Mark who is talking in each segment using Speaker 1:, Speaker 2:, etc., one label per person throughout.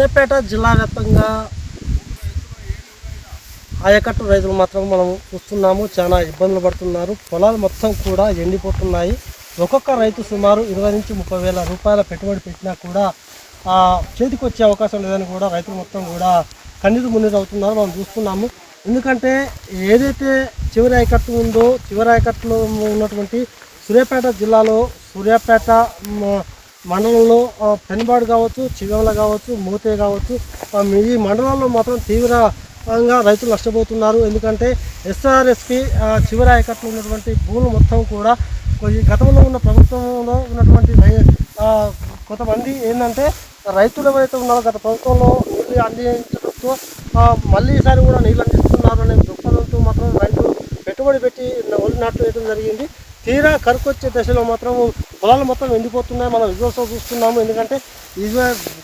Speaker 1: సూర్యాపేట జిల్లా వ్యాప్తంగా ఆయకట్టు రైతులు మాత్రం మనం చూస్తున్నాము, చాలా ఇబ్బందులు పడుతున్నారు. పొలాలు మొత్తం కూడా ఎండిపోతున్నాయి. ఒక్కొక్క రైతు సుమారు 20 నుంచి 30 వేల రూపాయల పెట్టుబడి పెట్టినా కూడా చేతికి వచ్చే అవకాశం లేదని కూడా రైతులు మొత్తం కూడా కన్నీరు మున్నీరు అవుతున్నారు మనం చూస్తున్నాము. ఎందుకంటే ఏదైతే చివరి ఆయకట్టు ఉందో, చివరి ఆయకట్టులో ఉన్నటువంటి సూర్యాపేట జిల్లాలో సూర్యాపేట మండలంలో పెనుబాడు కావచ్చు, చివెమల కావచ్చు, మూతే కావచ్చు, ఈ మండలాల్లో మాత్రం తీవ్రంగా రైతులు నష్టపోతున్నారు. ఎందుకంటే ఎస్ఆర్ఎస్పి చివరి ఆయకట్లో ఉన్నటువంటి భూములు మొత్తం కూడా గతంలో ఉన్న ప్రభుత్వంలో ఉన్నటువంటి కొంతమంది ఏంటంటే రైతులు ఎవరైతే ఉన్నారో గత ప్రభుత్వంలో నీళ్ళు అందించడంతో మళ్ళీ ఈసారి కూడా నీళ్ళు అందిస్తున్నారు అనే దృక్పథంతో మాత్రం రైతులు పెట్టుబడి పెట్టి ఒళ్ళు నాట్లు వేయడం జరిగింది. తీరా కరుకొచ్చే దశలో మాత్రం పొలాలు మొత్తం ఎండిపోతున్నాయి. మనం విజువల్స్లో చూస్తున్నాము. ఎందుకంటే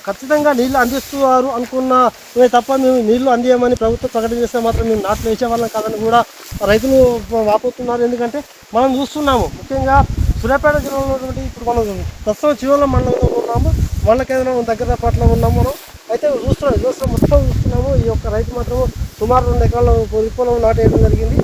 Speaker 1: ఖచ్చితంగా నీళ్లు అందిస్తున్నారు అనుకున్నవే తప్ప మేము నీళ్లు అందియమని ప్రభుత్వం ప్రకటన చేస్తే మాత్రం మేము నాట్లు వేసేవాళ్ళం కాదని కూడా రైతులు వాపోతున్నారు. ఎందుకంటే మనం చూస్తున్నాము, ముఖ్యంగా సూర్యాపేట జిల్లాలో ఉన్నటువంటి ఇప్పుడు మనం ప్రస్తుతం చివరి మండలంలో ఉన్నాము, మండల కేంద్రం దగ్గర పట్ల ఉన్నాము. మనం అయితే చూస్తున్నాం మొత్తం చూస్తున్నాము. ఈ యొక్క రైతు మాత్రం సుమారు 2 ఎకరాల పొలం నాటేయడం జరిగింది.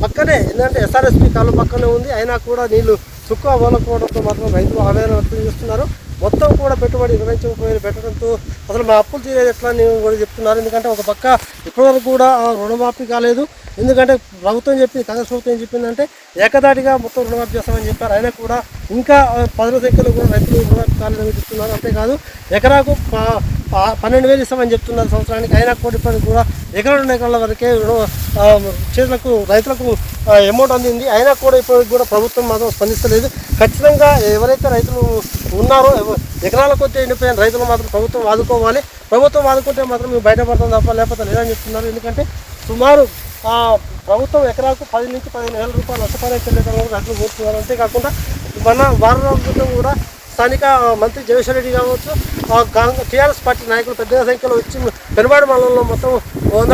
Speaker 1: పక్కనే ఏంటంటే ఎస్ఆర్ఎస్పి కాలం పక్కనే ఉంది. అయినా కూడా నీళ్లు చుక్క వదలకపోవడంతో మాత్రం రైతులు ఆవేదన వ్యక్తం చేస్తున్నారు. మొత్తం కూడా పెట్టుబడి 20 నుంచి 30 వేలు పెట్టడంతో అసలు మా అప్పులు తీరేది ఎట్లా అని కూడా చెప్తున్నారు. ఎందుకంటే ఒక పక్క ఇప్పటివరకు కూడా రుణమాఫీ కాలేదు. ఎందుకంటే ప్రభుత్వం చెప్పింది, కాంగ్రెస్ ప్రభుత్వం ఏం చెప్పిందంటే ఏకదాటిగా మొత్తం రుణమాఫీ చేస్తామని చెప్పారు. అయినా కూడా ఇంకా 10 సంఖ్యలో కూడా రైతులు రుణమాఫీ కాలేదని చెప్తున్నారు. అంతేకాదు ఎకరాకు 12,000 ఇస్తామని చెప్తున్నారు సంవత్సరానికి. అయినా కూడా ఇప్పటికి కూడా ఎకరా 2 ఎకరాల వరకే చేతులకు రైతులకు అమౌంట్ అందింది. అయినా కూడా ఇప్పటికి కూడా ప్రభుత్వం మాత్రం స్పందిస్తలేదు. ఖచ్చితంగా ఎవరైతే రైతులు ఉన్నారో ఎకరాల కొద్ది ఎండిపోయిన రైతులు మాత్రం ప్రభుత్వం ఆదుకోవాలి. ప్రభుత్వం ఆదుకుంటే మాత్రం మేము బయటపడతాం తప్ప లేకపోతే లేదని చెప్తున్నారు. ఎందుకంటే సుమారు ప్రభుత్వం ఎకరాకు 10 నుంచి 15 వేల రూపాయలు నష్టపరిహారం చెల్లించడం రైతులు కోరుతున్నారు. అంతేకాకుండా మన వారం రోజుల్లో కూడా స్థానిక మంత్రి జగదీశ్వర్ రెడ్డి కావచ్చు, టీఆర్ఎస్ పార్టీ నాయకులు పెద్ద సంఖ్యలో వచ్చి పెనుబాడు మండలంలో మొత్తం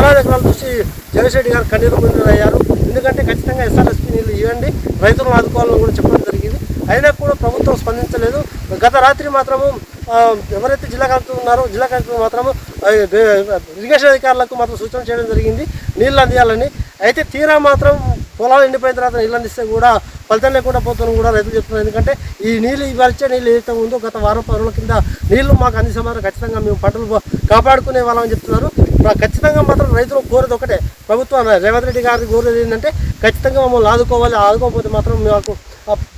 Speaker 1: 100 ఎకరాలు చూసి జగదీశ్వర్ రెడ్డి గారు కన్నీరు మున్నీరు అయ్యారు. ఎందుకంటే ఖచ్చితంగా ఎస్ఆర్ఎస్పీ నీళ్ళు ఇవ్వండి, రైతులను ఆదుకోవాలని కూడా చెప్పడం జరిగింది. అయినా కూడా ప్రభుత్వం స్పందించలేదు. గత రాత్రి మాత్రము ఎవరైతే జిల్లా కలెక్టర్ ఉన్నారో జిల్లా కలెక్టర్ మాత్రము ఇరిగేషన్ అధికారులకు మాత్రం సూచన చేయడం జరిగింది నీళ్ళు అందియాలని. అయితే తీరా మాత్రం పొలాలు ఎండిపోయిన తర్వాత నీళ్ళు అందిస్తే కూడా ఫలితం లేకుండా పోతాను కూడా రైతులు చెప్తున్నారు. ఎందుకంటే ఈ నీళ్ళు ఇవ్వచ్చే నీళ్ళు ఏదైతే ఉందో గత వారం 10 రోజుల కింద నీళ్లు మాకు అందిస్తే మాత్రం ఖచ్చితంగా మేము పంటలు కాపాడుకునే వాళ్ళమని చెప్తున్నారు. ఖచ్చితంగా మాత్రం రైతులు కోరేది ఒకటే, ప్రభుత్వం రేవంత్ రెడ్డి గారికి కోరేది ఏంటంటే ఖచ్చితంగా మమ్మల్ని ఆదుకోవాలి. ఆదుకోకపోతే మాత్రం మాకు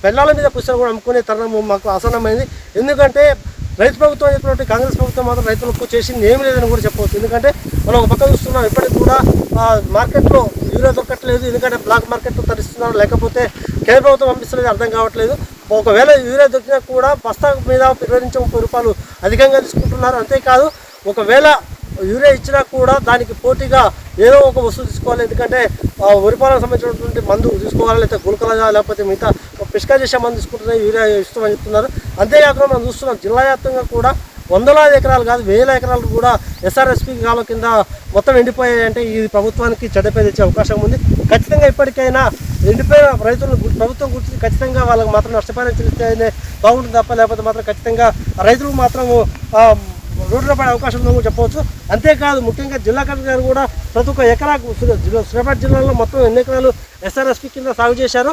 Speaker 1: పెళ్ళాల మీద పుస్తకం కూడా అమ్ముకునే తరుణం మాకు ఆసన్నమైంది. ఎందుకంటే రైతు ప్రభుత్వం చెప్పినట్టు కాంగ్రెస్ ప్రభుత్వం మాత్రం రైతులకు చేసింది ఏమి లేదని కూడా చెప్పవచ్చు. ఎందుకంటే మనం ఒక పక్క చూస్తున్నాం, ఇప్పటికి కూడా మార్కెట్లో యూరియా దొరకట్లేదు. ఎందుకంటే బ్లాక్ మార్కెట్లో తరిస్తున్నారు, లేకపోతే కేంద్ర ప్రభుత్వం పంపిస్తున్నది అర్థం కావట్లేదు. ఒకవేళ యూరియా దొరికినా కూడా బస్తా మీద 20 నుంచి 30 రూపాయలు అధికంగా తీసుకుంటున్నారు. అంతేకాదు ఒకవేళ యూరియా ఇచ్చినా కూడా దానికి పోటీగా ఏదో ఒక వస్తువు తీసుకోవాలి. ఎందుకంటే వరి పొలానికి సంబంధించినటువంటి మందు తీసుకోవాలి, లేకపోతే గుళకలుగా లేకపోతే మిగతా పిష్కా చేసే మందు తీసుకుంటున్నాయి, యూరియా ఇస్తామని చెప్తున్నారు. అంతేకాకుండా మనం చూస్తున్నాం జిల్లా వ్యాప్తంగా కూడా 100 ఎకరాలు కాదు 1000 ఎకరాలు కూడా ఎస్ఆర్ఎస్పి కాలం కింద మొత్తం ఎండిపోయాయంటే ఇది ప్రభుత్వానికి చెడ్డపేరు తెచ్చే అవకాశం ఉంది. ఖచ్చితంగా ఇప్పటికైనా ఎండిపోయిన రైతులను ప్రభుత్వం గుర్తించి ఖచ్చితంగా వాళ్ళకి మాత్రం నష్టపరిహారం చెల్లిస్తేనే బాగుంటుంది తప్ప లేకపోతే మాత్రం ఖచ్చితంగా రైతులకు మాత్రం రోడ్డులో పడే అవకాశం ఉందని చెప్పవచ్చు. అంతేకాదు ముఖ్యంగా జిల్లా కలెక్టర్ గారు కూడా ప్రతి ఒక్క ఎకరాకు సూర్యాపేట జిల్లాలో మొత్తం ఎన్ని ఎకరాలు ఎస్ఆర్ఎస్పి కింద సాగు చేశారో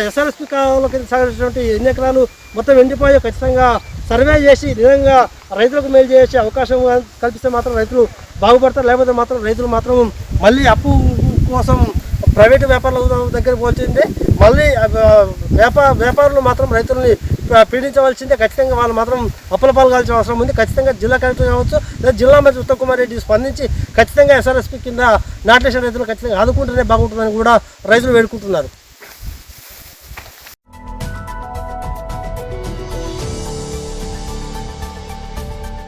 Speaker 1: ఎస్ఆర్ఎస్పి కాలంలో కింద సాగు చేసినటువంటి ఎన్ని ఎకరాలు మొత్తం ఎండిపోయో ఖచ్చితంగా సర్వే చేసి నిజంగా రైతులకు మేలు చేసే అవకాశం కల్పిస్తే మాత్రం రైతులు బాగుపడతారు. లేకపోతే మాత్రం రైతులు మాత్రం మళ్ళీ అప్పు కోసం ప్రైవేటు వ్యాపారుల దగ్గరికి వచ్చిందే మళ్ళీ వ్యాపారులు మాత్రం రైతుల్ని పీడించవలసిందే. ఖచ్చితంగా వాళ్ళు మాత్రం అప్పుల పాల్గాల్సిన అవసరం ఉంది. ఖచ్చితంగా జిల్లా కలెక్టర్ కావచ్చు లేదా జిల్లా మంత్రి ఉత్తమ్ కుమార్ రెడ్డి స్పందించి ఖచ్చితంగా ఎస్ఆర్ఎస్పి కింద నాటేసిన రైతులు ఖచ్చితంగా ఆదుకుంటేనే బాగుంటుందని కూడా రైతులు వేడుకుంటున్నారు.